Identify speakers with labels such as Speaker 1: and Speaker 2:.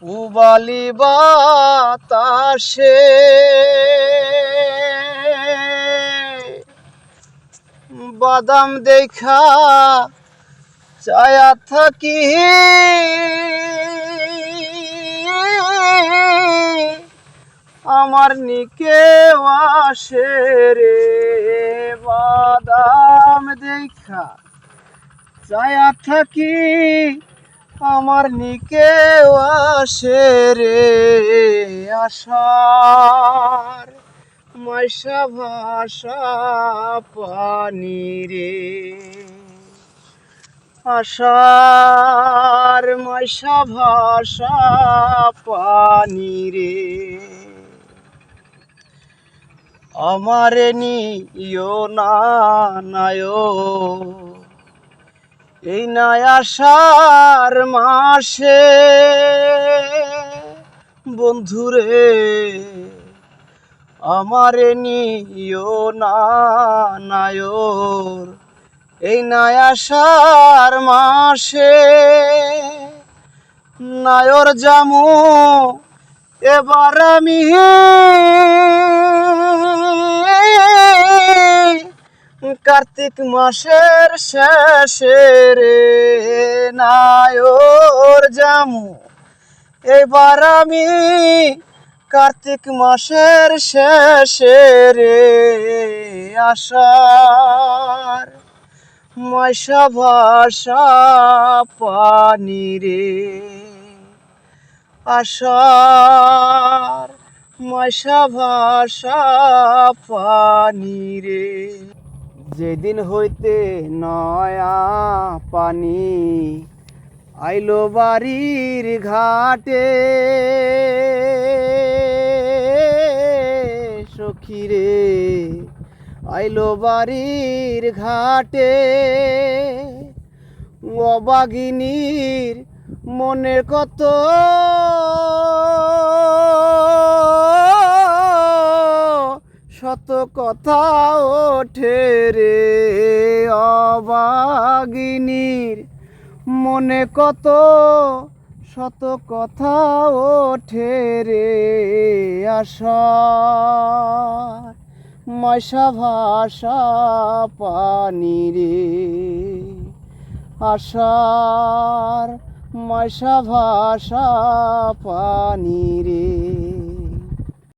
Speaker 1: পুবালি বাতাসে বাদাম দেখা চায়া থাকি, আমার নিকে আসে রে বাদাম দেখা চায়া থাকি, আমার নিকে আসে রে আশার মাইশা ভাষা পানি রে, আশার মাইশা ভাষা পানি রে। আমারে নিও না নায়ো এই নাই আষাঢ় মাসে বন্ধুরে, আমারে নিও না নায়র এই নাই আষাঢ় মাসে। নায়র জামু এবার আমি কার্তিক মাসের শেষে রে, নায়র জামু এবার আমি কার্তিক মাসের শেষে রে আষাঢ় মাইশা ভাষা পানি রে, আষাঢ় মাইশা ভাষা পানি রে। যেদিন হইতে নয়া পানি আইলো বাড়ির ঘাটে, সখী রে আইলো বাড়ির ঘাটে, অবাগিনীর মনের কত শত কথা ওঠে রে, অবাগিনীর মনে কত শত কথা ওঠে রে আষাঢ় মাইশা ভাষা পানি রে, আষাঢ় মাইশা ভাষা পানি রে।